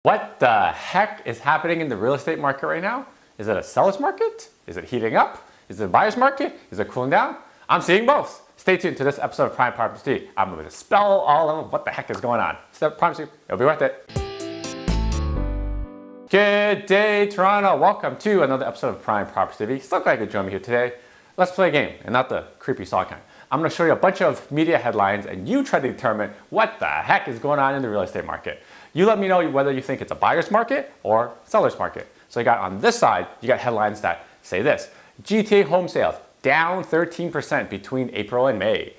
What the heck is happening in the real estate market right now? Is it a seller's market? Is it heating up? Is it a buyer's market? Is it cooling down? I'm seeing both. Stay tuned to this episode of Prime Property. I'm going to spell all of what the heck is going on. So promise you, it'll be worth it. Good day, Toronto. Welcome to another episode of Prime Property TV. So glad you could join me here today. Let's play a game, and not the creepy saw kind. I'm going to show you a bunch of media headlines, and you try to determine what the heck is going on in the real estate market. You let me know whether you think it's a buyer's market or seller's market. So you got on this side, you got headlines that say this: GTA home sales down 13% between April and May.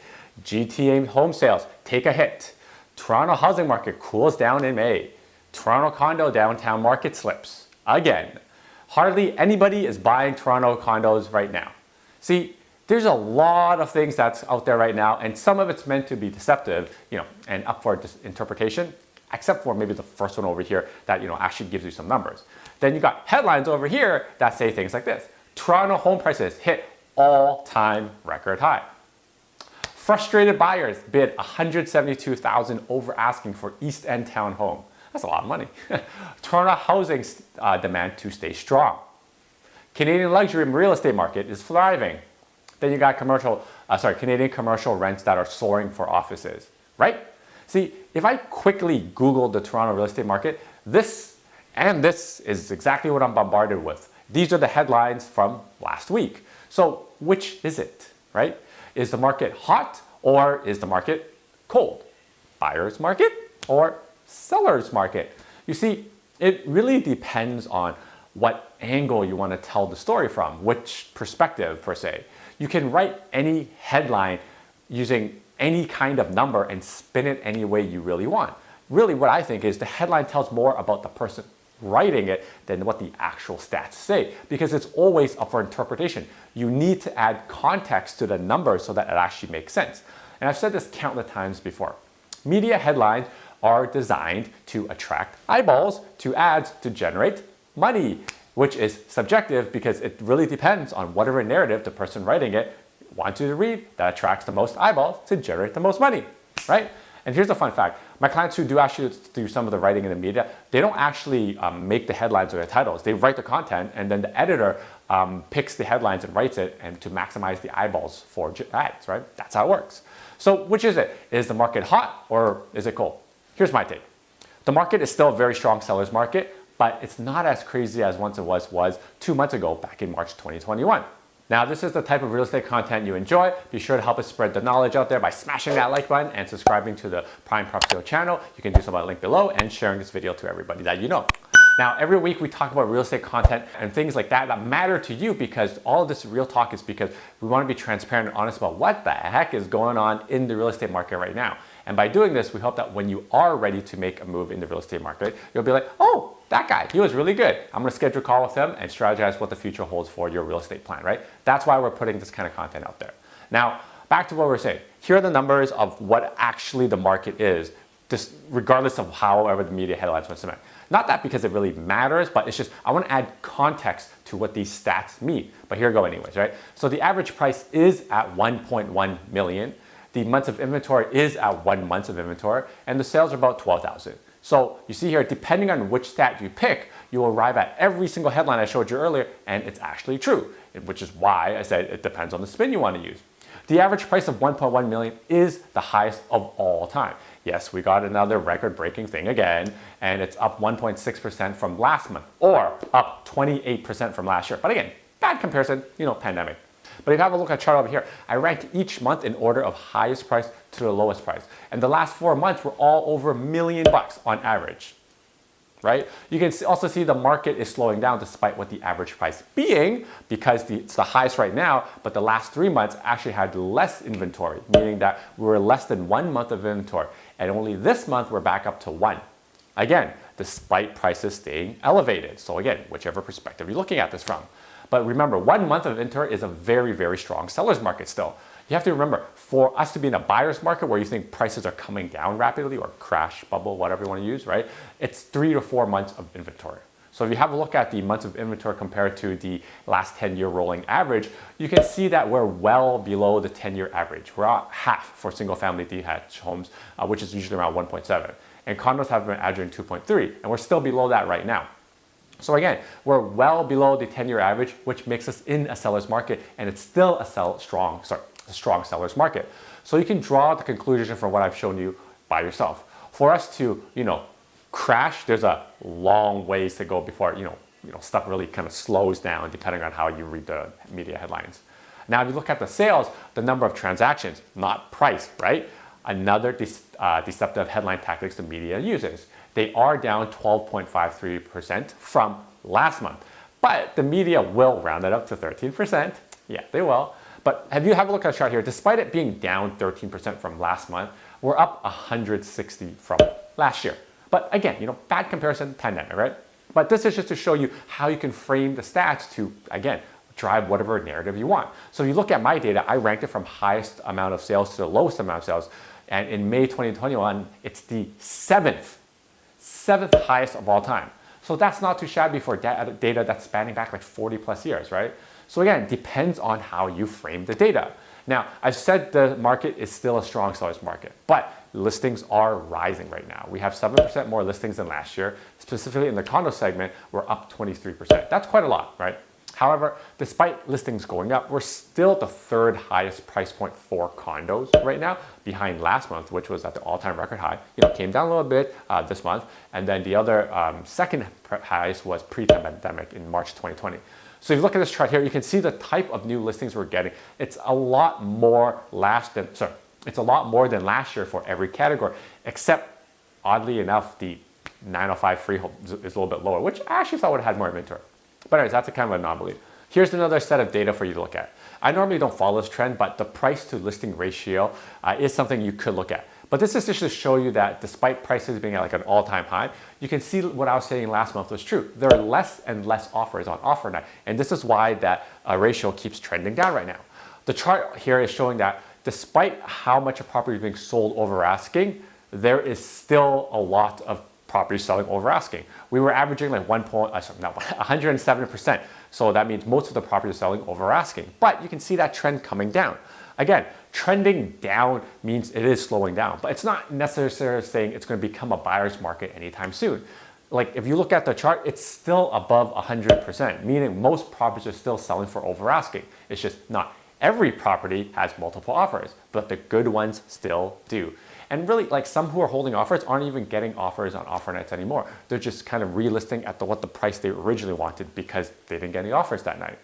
GTA home sales take a hit. Toronto housing market cools down in May. Toronto condo downtown market slips. Again, hardly anybody is buying Toronto condos right now. See, there's a lot of things that's out there right now, and some of it's meant to be deceptive, and up for interpretation, except for maybe the first one over here that actually gives you some numbers. Then you got headlines over here that say things like this: Toronto home prices hit all-time record high. Frustrated buyers bid $172,000 over asking for East End townhome. That's a lot of money. Toronto housing demand to stay strong. Canadian luxury real estate market is thriving. Then you got Canadian commercial rents that are soaring for offices, right? See, if I quickly Google the Toronto real estate market, this is exactly what I'm bombarded with. These are the headlines from last week. So which is it, right? Is the market hot or is the market cold? Buyer's market or seller's market? You see, it really depends on what angle you want to tell the story from, which perspective per se. You can write any headline using any kind of number and spin it any way you really want. Really, what I think is the headline tells more about the person writing it than what the actual stats say, because it's always up for interpretation. You need to add context to the number so that it actually makes sense. And I've said this countless times before. Media headlines are designed to attract eyeballs to ads to generate money, which is subjective because it really depends on whatever narrative the person writing it wants you to read that attracts the most eyeballs to generate the most money, right? And here's a fun fact. My clients who do actually do some of the writing in the media, they don't actually make the headlines or the titles. They write the content, and then the editor picks the headlines and writes it and to maximize the eyeballs for ads, right? That's how it works. So which is it? Is the market hot or is it cold? Here's my take. The market is still a very strong seller's market, but it's not as crazy as once it was 2 months ago back in March 2021. Now, this is the type of real estate content you enjoy. Be sure to help us spread the knowledge out there by smashing that like button and subscribing to the Prime Property channel. You can do so by the link below and sharing this video to everybody that you know. Now, every week we talk about real estate content and things like that matter to you, because all of this real talk is because we want to be transparent and honest about what the heck is going on in the real estate market right now. And by doing this, we hope that when you are ready to make a move in the real estate market, you'll be like, oh, that guy, he was really good. I'm going to schedule a call with him and strategize what the future holds for your real estate plan, right? That's why we're putting this kind of content out there. Now, back to what we're saying. Here are the numbers of what actually the market is, just regardless of however the media headlines want to submit. Not that because it really matters, but it's just I want to add context to what these stats mean. But here we go anyways, right? So the average price is at 1.1 million. The months of inventory is at 1 month of inventory, and the sales are about 12,000. So you see here, depending on which stat you pick, you will arrive at every single headline I showed you earlier, and it's actually true, which is why I said it depends on the spin you want to use. The average price of 1.1 million is the highest of all time. Yes, we got another record-breaking thing again, and it's up 1.6% from last month, or up 28% from last year. But again, bad comparison, pandemic. But if you have a look at the chart over here, I ranked each month in order of highest price to the lowest price. And the last 4 months were all over $1 million on average, right? You can also see the market is slowing down despite what the average price being, because it's the highest right now, but the last 3 months actually had less inventory, meaning that we were less than 1 month of inventory. And only this month we're back up to 1. Again, despite prices staying elevated. So again, whichever perspective you're looking at this from. But remember, 1 month of inventory is a very, very strong seller's market still. You have to remember, for us to be in a buyer's market where you think prices are coming down rapidly, or crash, bubble, whatever you want to use, right? It's 3 to 4 months of inventory. So if you have a look at the months of inventory compared to the last 10-year rolling average, you can see that we're well below the 10-year average. We're at half for single-family detached homes, which is usually around 1.7. and condos have been averaging 2.3, and we're still below that right now. So again, we're well below the 10-year average, which makes us in a seller's market, and it's still a strong seller's market. So you can draw the conclusion from what I've shown you by yourself. For us to, crash, there's a long ways to go before, stuff really kind of slows down depending on how you read the media headlines. Now, if you look at the sales, the number of transactions, not price, right? Another deceptive headline tactics the media uses. They are down 12.53% from last month, but the media will round it up to 13%. Yeah, they will. But have a look at the chart here. Despite it being down 13% from last month, we're up 160 from last year. But again, bad comparison, pandemic, right? But this is just to show you how you can frame the stats to, again, drive whatever narrative you want. So if you look at my data, I ranked it from highest amount of sales to the lowest amount of sales. And in May 2021, it's the seventh highest of all time. So that's not too shabby for data that's spanning back like 40 plus years, right? So again, it depends on how you frame the data. Now, I've said the market is still a strong seller's market, but listings are rising right now. We have 7% more listings than last year. Specifically in the condo segment, we're up 23%. That's quite a lot, right? However, despite listings going up, we're still the third highest price point for condos right now, behind last month, which was at the all-time record high. Came down a little bit this month, and then the other second highest was pre-pandemic in March 2020. So if you look at this chart here, you can see the type of new listings we're getting. It's a lot more than last year for every category, except oddly enough, the 905 freehold is a little bit lower, which I actually thought would have had more inventory. But anyways, that's a kind of anomaly. Here's another set of data for you to look at. I normally don't follow this trend, but the price to listing ratio is something you could look at. But this is just to show you that despite prices being at like an all-time high, you can see what I was saying last month was true. There are less and less offers on offer night, and this is why that ratio keeps trending down right now. The chart here is showing that despite how much a property is being sold over asking, there is still a lot of properties selling over asking. We were averaging like 107%. So that means most of the properties are selling over asking. But you can see that trend coming down. Again, trending down means it is slowing down, but it's not necessarily saying it's going to become a buyer's market anytime soon. Like if you look at the chart, it's still above 100%, meaning most properties are still selling for over asking. It's just not every property has multiple offers, but the good ones still do. And really, like some who are holding offers aren't even getting offers on offer nights anymore. They're just kind of relisting at what the price they originally wanted because they didn't get any offers that night.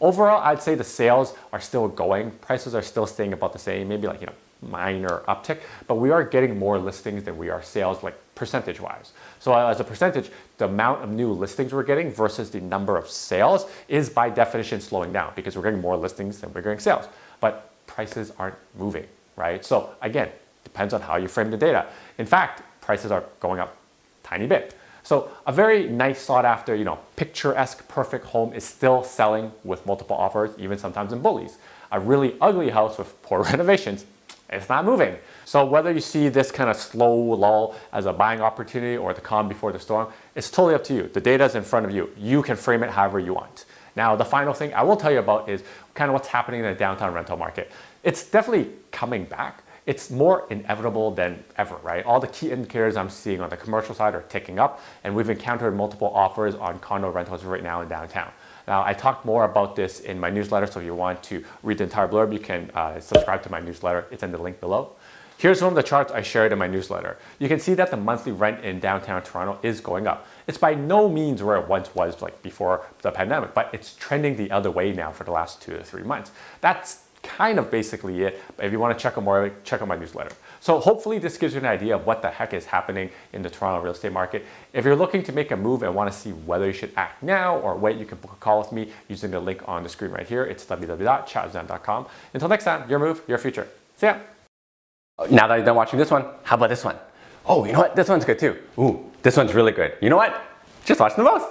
Overall, I'd say the sales are still going. Prices are still staying about the same, maybe like, minor uptick, but we are getting more listings than we are sales, like percentage-wise. So as a percentage, the amount of new listings we're getting versus the number of sales is by definition slowing down because we're getting more listings than we're getting sales. But prices aren't moving, right? So again, depends on how you frame the data. In fact, prices are going up a tiny bit. So a very nice sought after, picturesque, perfect home is still selling with multiple offers, even sometimes in bullies. A really ugly house with poor renovations, it's not moving. So whether you see this kind of slow lull as a buying opportunity or the calm before the storm, it's totally up to you. The data is in front of you. You can frame it however you want. Now, the final thing I will tell you about is kind of what's happening in the downtown rental market. It's definitely coming back. It's more inevitable than ever, right? All the key indicators I'm seeing on the commercial side are ticking up, and we've encountered multiple offers on condo rentals right now in downtown. Now, I talked more about this in my newsletter, so if you want to read the entire blurb, you can subscribe to my newsletter. It's in the link below. Here's one of the charts I shared in my newsletter. You can see that the monthly rent in downtown Toronto is going up. It's by no means where it once was like before the pandemic, but it's trending the other way now for the last 2 to 3 months. That's kind of basically it. But if you want to check out more, check out my newsletter. So hopefully this gives you an idea of what the heck is happening in the Toronto real estate market. If you're looking to make a move and want to see whether you should act now or wait, you can book a call with me using the link on the screen right here. It's www.chadzen.com. Until next time, your move, your future. See ya. Now that you're done watching this one, how about this one? Oh, you know what? This one's good too. Ooh, this one's really good. You know what? Just watch them both.